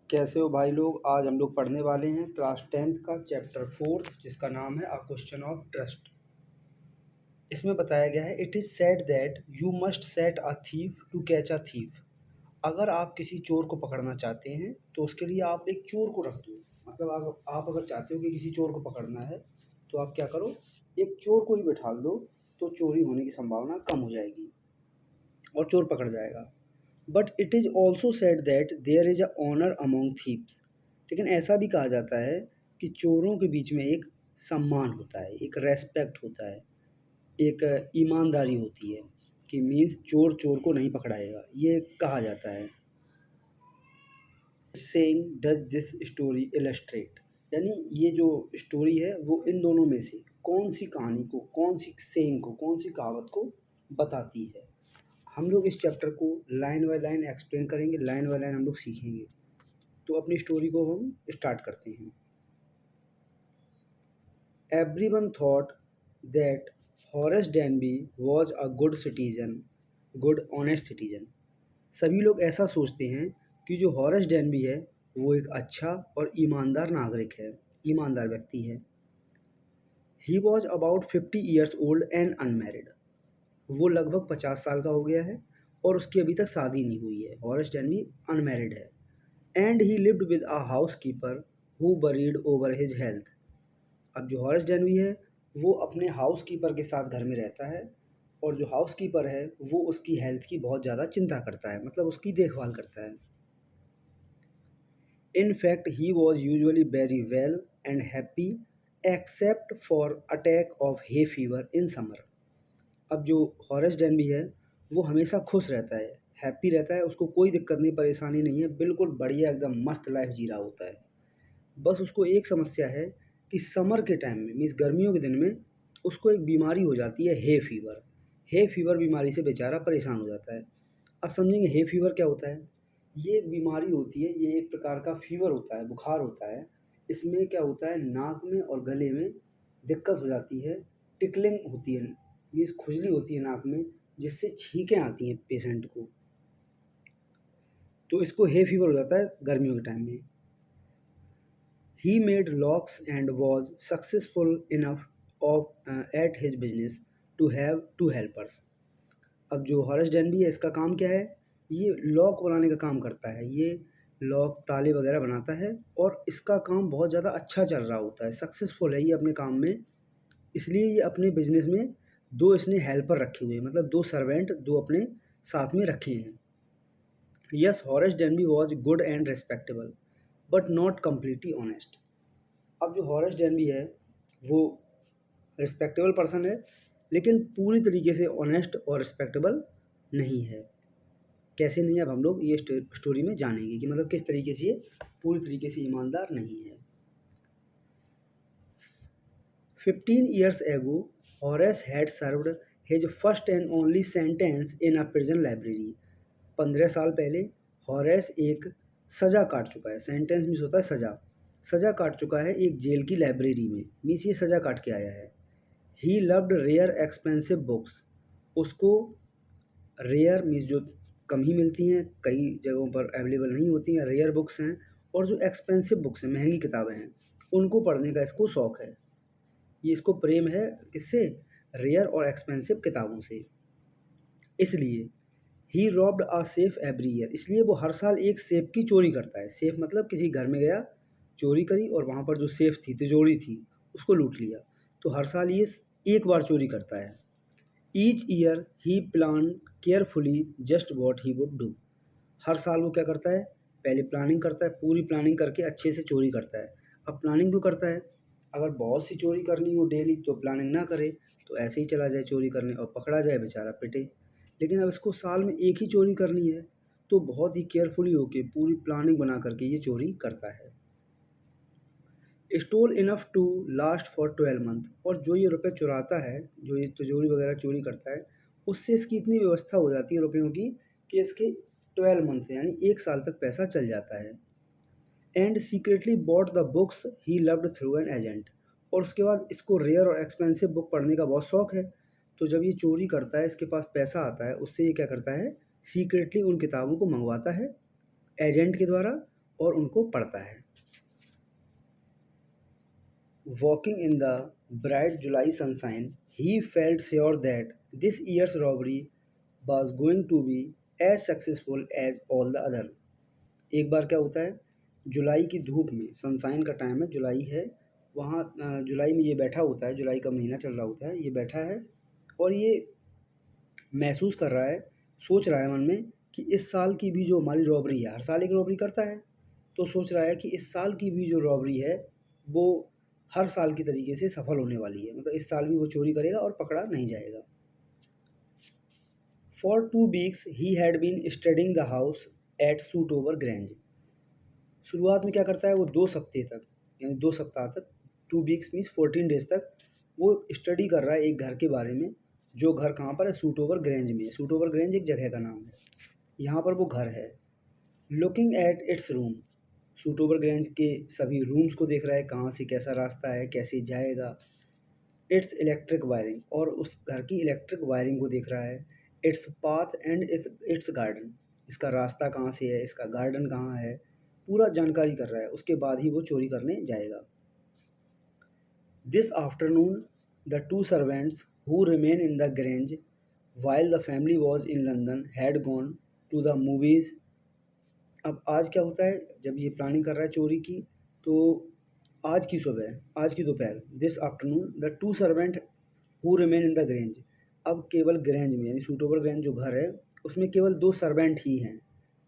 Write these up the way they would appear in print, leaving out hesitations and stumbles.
कैसे हो भाई लोग। आज हम लोग पढ़ने वाले हैं क्लास 10th का चैप्टर 4 जिसका नाम है अ क्वेश्चन ऑफ ट्रस्ट। इसमें बताया गया है it is said that you must set a thief to catch a thief. अगर आप किसी चोर को पकड़ना चाहते हैं तो उसके लिए आप एक चोर को रख दो। मतलब आप अगर चाहते हो कि किसी चोर को पकड़ना है तो आप क्या करो, एक चोर को ही बैठा दो, तो चोरी होने की संभावना कम हो जाएगी और चोर पकड़ जाएगा। But it is also said that there is a honour among thieves. लेकिन ऐसा भी कहा जाता है कि चोरों के बीच में एक सम्मान होता है, एक रेस्पेक्ट होता है, एक ईमानदारी होती है कि मीन्स चोर चोर को नहीं पकड़ाएगा, ये कहा जाता है। Saying does this story illustrate, यानी ये जो स्टोरी है वो इन दोनों में से कौन सी कहानी को, कौन सी सेइंग को, कौन सी कहावत को बताती है। हम लोग इस चैप्टर को लाइन बाय लाइन एक्सप्लेन करेंगे, लाइन बाय लाइन हम लोग सीखेंगे। तो अपनी स्टोरी को हम स्टार्ट करते हैं। Everyone thought that Horace Denby was a good citizen, good honest citizen. सभी लोग ऐसा सोचते हैं कि जो हॉरेस डेनबी है वो एक अच्छा और ईमानदार नागरिक है, ईमानदार व्यक्ति है। He was about 50 years old and unmarried. वो लगभग 50 साल का हो गया है और उसकी अभी तक शादी नहीं हुई है। हॉरेस डेनबी अनमैरिड है। And he lived with a house keeper who buried over his health. अब जो हॉरेस डेनबी है वो अपने हाउस कीपर के साथ घर में रहता है और जो हाउस कीपर है वो उसकी हेल्थ की बहुत ज़्यादा चिंता करता है, मतलब उसकी देखभाल करता है। In fact he was usually very well and happy except for attack of hay fever in summer. अब जो हॉरेस डेनबी है वो हमेशा खुश रहता है, हैप्पी रहता है, उसको कोई दिक्कत नहीं, परेशानी नहीं है, बिल्कुल बढ़िया एकदम मस्त लाइफ जी रहा होता है। बस उसको एक समस्या है कि समर के टाइम में मीन्स गर्मियों के दिन में उसको एक बीमारी हो जाती है, हे फीवर। हे फीवर बीमारी से बेचारा परेशान हो जाता है। अब समझेंगे हे फीवर क्या होता है। ये एक बीमारी होती है, ये एक प्रकार का फीवर होता है, बुखार होता है। इसमें क्या होता है, नाक में और गले में दिक्कत हो जाती है, टिकलिंग होती है, मीन्स खुजली होती है नाक में, जिससे छींकें आती हैं पेशेंट को। तो इसको हे फीवर हो जाता है गर्मियों के टाइम में। He made locks and was successful enough at his business to have 2 helpers. अब जो हॉरेस डेनबी है इसका काम क्या है, ये लॉक बनाने का काम करता है, ये लॉक ताले वगैरह बनाता है और इसका काम बहुत ज़्यादा अच्छा चल रहा होता है, सक्सेसफुल है ये अपने काम में। इसलिए ये अपने बिजनेस में दो इसने हेल्पर रखे हुए हैं, मतलब दो सर्वेंट दो अपने साथ में रखे हैं। Yes Horace Denby was good and respectable but not completely honest. अब जो हॉरेस डेनबी है वो रिस्पेक्टेबल पर्सन है लेकिन पूरी तरीके से ऑनेस्ट और रिस्पेक्टेबल नहीं है। कैसे नहीं है, अब हम लोग ये स्टोरी में जानेंगे कि मतलब किस तरीके से ये पूरी तरीके से ईमानदार नहीं है। 15 years ago, Horace had served his first and only sentence in a prison library. 15 साल पहले हॉरेस एक सज़ा काट चुका है, सेंटेंस मीन्स होता है सज़ा, सज़ा काट चुका है एक जेल की लाइब्रेरी में, मीन्स ये सज़ा काट के आया है। He loved rare expensive books. उसको रेयर मीन्स जो कम ही मिलती हैं, कई जगहों पर अवेलेबल नहीं होती हैं, रेयर बुक्स हैं, और जो एक्सपेंसिव बुक्स हैं, महंगी किताबें हैं, उनको पढ़ने का इसको शौक़ है। ये इसको प्रेम है किससे, रेयर और एक्सपेंसिव किताबों से। इसलिए he robbed a safe every year, इसलिए वो हर साल एक सेफ की चोरी करता है। सेफ मतलब किसी घर में गया, चोरी करी और वहाँ पर जो सेफ थी, तिजोरी थी, उसको लूट लिया। तो हर साल ये एक बार चोरी करता है। Each year he plan carefully just what he would do. हर साल वो क्या करता है, पहले प्लानिंग करता है, पूरी प्लानिंग करके अच्छे से चोरी करता है। अब प्लानिंग क्यों करता है, अगर बहुत सी चोरी करनी हो डेली तो प्लानिंग ना करे, तो ऐसे ही चला जाए चोरी करने और पकड़ा जाए बेचारा पिटे। लेकिन अब इसको साल में एक ही चोरी करनी है तो बहुत ही केयरफुली होके पूरी प्लानिंग बना करके ये चोरी करता है। Stole enough to last for 12 month, और जो ये रुपए चुराता है, जो ये तिजोरी वगैरह चोरी करता है, उससे इसकी इतनी व्यवस्था हो जाती है रुपयों की कि इसके 12 मंथ यानी 1 साल तक पैसा चल जाता है। And secretly bought the books he loved through an agent, और उसके बाद इसको रेयर और एक्सपेंसिव बुक पढ़ने का बहुत शौक है। तो जब ये चोरी करता है, इसके पास पैसा आता है, उससे ये क्या करता है, सीक्रेटली उन किताबों को मंगवाता है एजेंट के द्वारा, और उनको पढ़ता है। Walking in the bright July sunshine, he felt sure that this year's robbery was going to be as successful as all the other. एक बार क्या होता है, जुलाई की धूप में, सनशाइन का टाइम है, जुलाई है, वहाँ जुलाई में ये बैठा होता है, जुलाई का महीना चल रहा होता है, ये बैठा है और ये महसूस कर रहा है, सोच रहा है मन में कि इस साल की भी जो हमारी रॉबरी है, हर साल एक रॉबरी करता है, तो सोच रहा है कि इस साल की भी जो रॉबरी है वो हर साल की तरीके से सफल होने वाली है, मतलब इस साल भी वो चोरी करेगा और पकड़ा नहीं जाएगा। For 2 weeks he had been studying the house at Sutover Grange. शुरुआत में क्या करता है वो 2 हफ्ते तक, यानी 2 सप्ताह तक, 2 वीक्स मीन्स 14 डेज तक वो स्टडी कर रहा है एक घर के बारे में, जो घर कहाँ पर है, सूटोवर ग्रेंज में। सूटोवर ग्रेंज एक जगह का नाम है, यहाँ पर वो घर है। Looking at its room, Sutover Grange के सभी रूम्स को देख रहा है, कहाँ से कैसा रास्ता है, कैसे जाएगा। इट्स इलेक्ट्रिक वायरिंग, और उस घर की इलेक्ट्रिक वायरिंग को देख रहा है। Its path and it's garden, इसका रास्ता कहाँ से है, इसका गार्डन कहाँ है, पूरा जानकारी कर रहा है, उसके बाद ही वो चोरी करने जाएगा। This afternoon the 2 servants who remain in the grange while the family was in London had gone to the movies। अब आज क्या होता है, जब ये प्लानिंग कर रहा है चोरी की, तो आज की सुबह, आज की दोपहर, this afternoon the 2 servant who remain in the grange, अब केवल ग्रेंज में, यानी सूटोवर ग्रेंज जो घर है उसमें केवल 2 सर्वेंट ही हैं,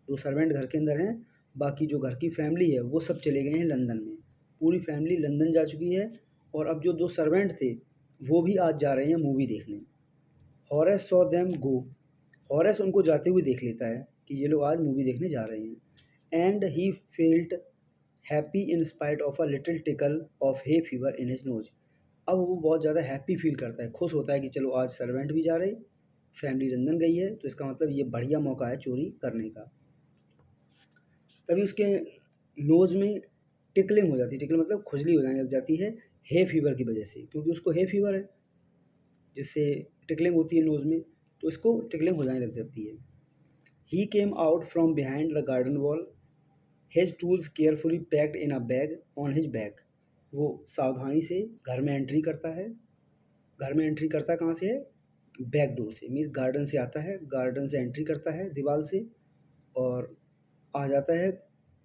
2 सर्वेंट घर के अंदर हैं, बाकी जो घर की फैमिली है वो सब चले गए हैं लंदन में, पूरी फैमिली लंदन जा चुकी है, और अब जो 2 सर्वेंट थे वो भी आज जा रहे हैं मूवी देखने। Horace saw them go, Horace उनको जाते हुए देख लेता है कि ये लोग आज मूवी देखने जा रहे हैं। And he felt happy in spite of a little tackle of hay fever in his nose, अब वो बहुत ज़्यादा हैप्पी फील करता है, खुश होता है कि चलो आज सर्वेंट भी जा रहे, फैमिली लंदन गई है, तो इसका मतलब ये बढ़िया मौका है चोरी करने का। तभी उसके नोज़ में टिकलिंग हो जाती है, टिकल मतलब खुजली हो जाने लग जाती है, हे फीवर की वजह से, क्योंकि उसको हे फीवर है, जिससे टिकलिंग होती है नोज़ में, तो इसको टिकलिंग हो जाने लग जाती है। He came out from behind the garden wall, his tools carefully packed in a bag on his back, वो सावधानी से घर में एंट्री करता है, घर में एंट्री करता कहाँ से है, बैक डोर से, मीन्स गार्डन से आता है, गार्डन से एंट्री करता है दीवार से, और आ जाता है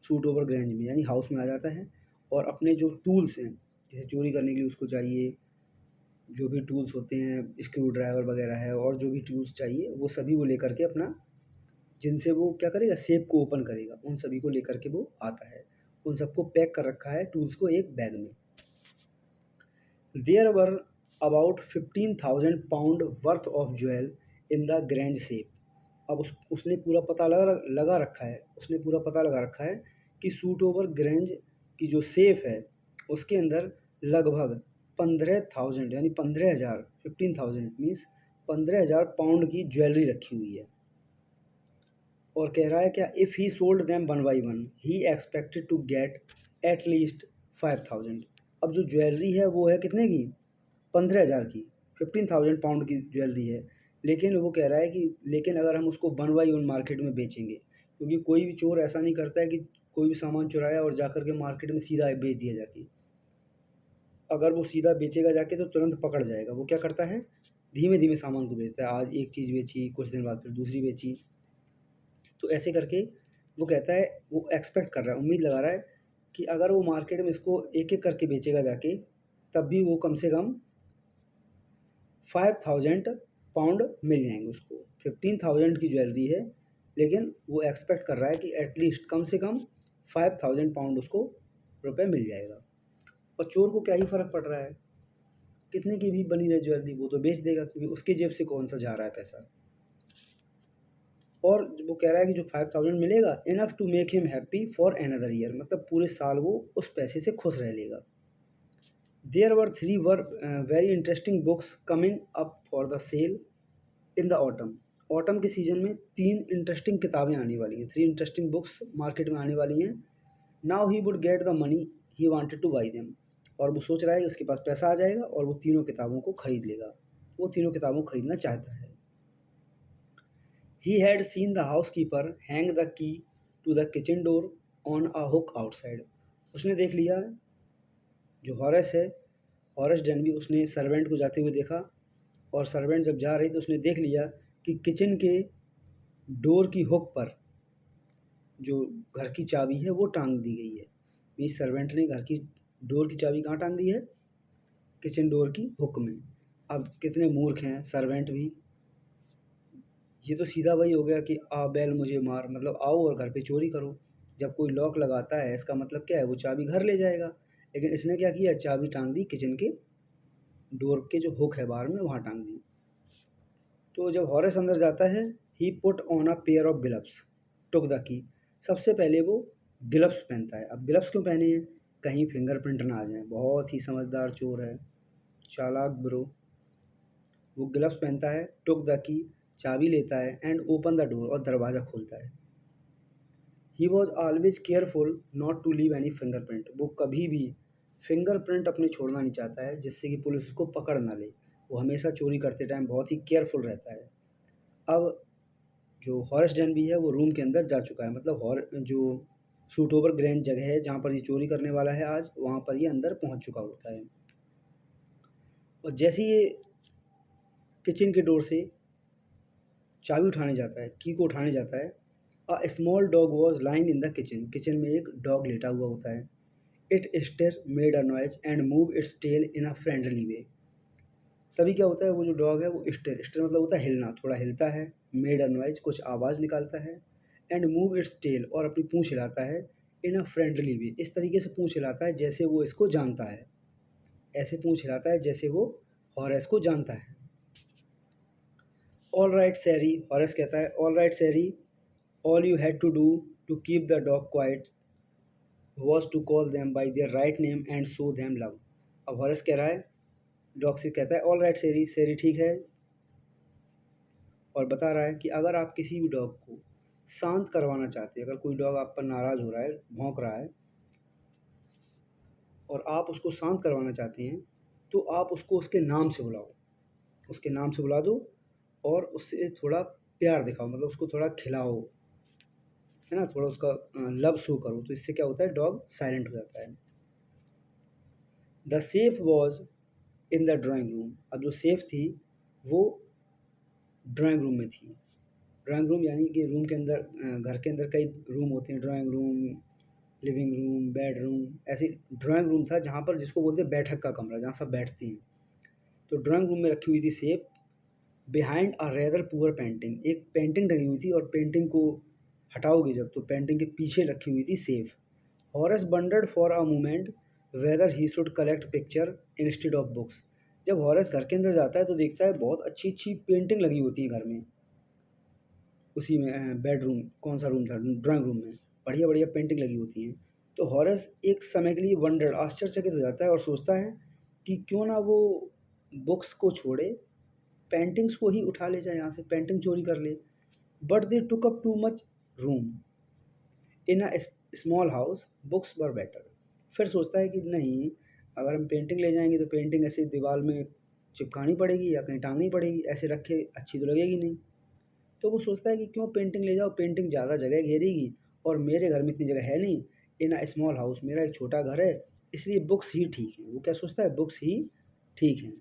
सूट ओवर ग्रेंज में, यानी हाउस में आ जाता है, और अपने जो टूल्स हैं, जैसे चोरी करने के लिए उसको चाहिए जो भी टूल्स होते हैं, स्क्रू ड्राइवर वगैरह है, और जो भी टूल्स चाहिए वो सभी वो लेकर के अपना, जिनसे वो क्या करेगा, सेफ को ओपन करेगा, उन सभी को लेकर के वो आता है, उन सबको पैक कर रखा है टूल्स को एक बैग में। There were about 15,000 pound worth of jewel in the Grange safe, अब उसने पूरा पता लगा रखा है, उसने पूरा पता लगा रखा है कि सूट ओवर ग्रेंज की जो सेफ है उसके अंदर लगभग 15,000, यानी 15,000, 15,000 मीन्स 15,000 पाउंड की ज्वेलरी रखी हुई है। और कह रहा है क्या, if he sold them one by one he expected to get at least 5,000। अब जो ज्वेलरी है वो है कितने की, 15,000 की, 15,000 पाउंड की ज्वेलरी है, लेकिन वो कह रहा है कि लेकिन अगर हम उसको वन बाई वन मार्केट में बेचेंगे, क्योंकि कोई भी चोर ऐसा नहीं करता है कि कोई भी सामान चुराया और जा कर के मार्केट में सीधा बेच दिया जाके, अगर वो सीधा बेचेगा जाके तो तुरंत पकड़ जाएगा, वो क्या करता है, धीमे धीमे सामान को बेचता है, आज एक चीज़ बेची, कुछ दिन बाद फिर दूसरी बेची, तो ऐसे करके वो कहता है, वो एक्सपेक्ट कर रहा है, उम्मीद लगा रहा है कि अगर वो मार्केट में इसको एक एक करके बेचेगा जाके, तब भी वो कम से कम 5,000 पाउंड मिल जाएंगे उसको। 15,000 की ज्वेलरी है, लेकिन वो एक्सपेक्ट कर रहा है कि एटलीस्ट कम से कम 5,000 पाउंड उसको रुपए मिल जाएगा। और चोर को क्या ही फ़र्क पड़ रहा है, कितने की भी बनी रहे ज्वेलरी, वो तो बेच देगा, क्योंकि उसके जेब से कौन सा जा रहा है पैसा। और वो कह रहा है कि जो 5,000 मिलेगा, enough to make him happy for another year, मतलब पूरे साल वो उस पैसे से खुश रह लेगा। There were 3 very interesting books coming up for the sale in the autumn, autumn के सीज़न में 3 इंटरेस्टिंग किताबें आने वाली हैं, 3 इंटरेस्टिंग बुक्स मार्केट में आने वाली हैं। Now he would get the money he wanted two by them, और वो सोच रहा है कि उसके पास पैसा आ जाएगा और वो तीनों किताबों को खरीद लेगा, वो तीनों किताबों को खरीदना चाहता है। He had seen the housekeeper hang the key to the kitchen door on a hook outside. उसने देख लिया, जो हॉरेस है, हॉरेस डेनबी, उसने सर्वेंट को जाते हुए देखा और सर्वेंट जब जा रही तो उसने देख लिया कि किचन के डोर की हुक पर जो घर की चाबी है वो टांग दी गई है। मीन्स सर्वेंट ने घर की डोर की चाबी कहाँ टांग दी है? किचन डोर की हुक में। अब कितने मूर्ख हैं सर्वेंट भी। ये तो सीधा वही हो गया कि आ बैल मुझे मार, मतलब आओ और घर पे चोरी करो। जब कोई लॉक लगाता है इसका मतलब क्या है? वो चाबी घर ले जाएगा। लेकिन इसने क्या किया? चाबी टांग दी किचन के डोर के जो हुक है बाहर में, वहाँ टांग दी। तो जब हॉरेस अंदर जाता है, he put on a pair of gloves, took the key. सबसे पहले वो ग्लव्स पहनता है। अब ग्लव्स क्यों पहने हैं? कहीं फिंगरप्रिंट ना आ जाए। बहुत ही समझदार चोर है, चालाक ब्रो। वो ग्लव्स पहनता है, टुक द की, चाबी लेता है, एंड ओपन द डोर, और दरवाज़ा खोलता है। He was always careful not to leave any fingerprint. वो कभी भी फिंगरप्रिंट अपने छोड़ना नहीं चाहता है जिससे कि पुलिस उसको पकड़ ना ले। वो हमेशा चोरी करते टाइम बहुत ही केयरफुल रहता है। अब जो हॉरेस डेनबी है वो रूम के अंदर जा चुका है, मतलब हॉर जो सूट ओवर ग्रैंड जगह है जहाँ पर ये चोरी करने वाला है आज, वहाँ पर ये अंदर पहुँच चुका होता है। और जैसे ही ये किचन के डोर से चाबी उठाने जाता है, की को उठाने जाता है, a small dog was lying in the kitchen. Kitchen में एक डॉग लेटा हुआ होता है। It stir made a noise and move its tail in a friendly way. तभी क्या होता है, वो जो डॉग है वो स्टिर, स्टिर मतलब होता है हिलना, थोड़ा हिलता है। मेड अ नॉइज, कुछ आवाज़ निकालता है। एंड मूव इट्स टेल, और अपनी पूँछ हिलाता है। इन अ फ्रेंडली वे, इस तरीके से पूँछ हिलाता है जैसे वो इसको जानता है। ऐसे पूँछ हिलाता है जैसे वो हॉरेस को जानता है। ऑल राइट सैरी, हॉरेस कहता है, all right sorry, all you had to do to keep the dog quiet was to call them by their right name and show them love. अब हॉरेस कह रहा है, डॉग से कहता है, ऑल राइट सैरी, सैरी ठीक है, और बता रहा है कि अगर आप किसी भी डॉग को शांत करवाना चाहते हैं, अगर कोई डॉग आप पर नाराज़ हो रहा है, भौंक रहा है, और आप उसको शांत करवाना चाहते हैं, तो आप उसको उसके नाम से बुलाओ, उसके नाम से बुला दो, और उससे थोड़ा प्यार दिखाओ, मतलब उसको थोड़ा खिलाओ, है ना, थोड़ा उसका लव शो करो। तो इससे क्या होता है, डॉग साइलेंट हो जाता है। The safe was in the drawing room. अब जो सेफ थी वो ड्राइंग रूम में थी। ड्राइंग रूम यानी कि रूम के अंदर, घर के अंदर कई रूम होते हैं, drawing room, living room, bedroom, ऐसे ड्राइंग रूम था जहाँ पर, जिसको बोलते हैं बैठक का कमरा, जहाँ सब बैठते हैं। तो ड्राइंग रूम में रखी हुई थी safe. Behind a rather poor painting, एक पेंटिंग लगी हुई थी, और पेंटिंग को हटाओगे जब तो पेंटिंग के पीछे रखी हुई थी safe. Horace wondered for a moment whether he should collect picture instead of books. जब हॉरेस घर के अंदर जाता है तो देखता है बहुत अच्छी अच्छी पेंटिंग लगी होती है घर में, उसी में बेडरूम, कौन सा रूम था, ड्राइंग रूम में, बढ़िया बढ़िया पेंटिंग लगी होती हैं। तो हॉरेस एक समय के लिए वंडर्ड, आश्चर्यचकित हो जाता है और सोचता है कि क्यों ना वो बुक्स को छोड़े, पेंटिंग्स को ही उठा ले जाए, यहाँ से पेंटिंग चोरी कर ले। But they took up too much room in a small house, books were better. फिर सोचता है कि नहीं, अगर हम पेंटिंग ले जाएंगे तो पेंटिंग ऐसे दीवार में चिपकानी पड़ेगी या कहीं टांगनी पड़ेगी, ऐसे रखे अच्छी तो लगेगी नहीं। तो वो सोचता है कि क्यों पेंटिंग ले जाओ, पेंटिंग ज़्यादा जगह घेरेगी, और मेरे घर में इतनी जगह है नहीं। इन अ स्मॉल हाउस, मेरा एक छोटा घर है, इसलिए बुक्स ही ठीक है। वो क्या सोचता है, बुक्स ही ठीक हैं।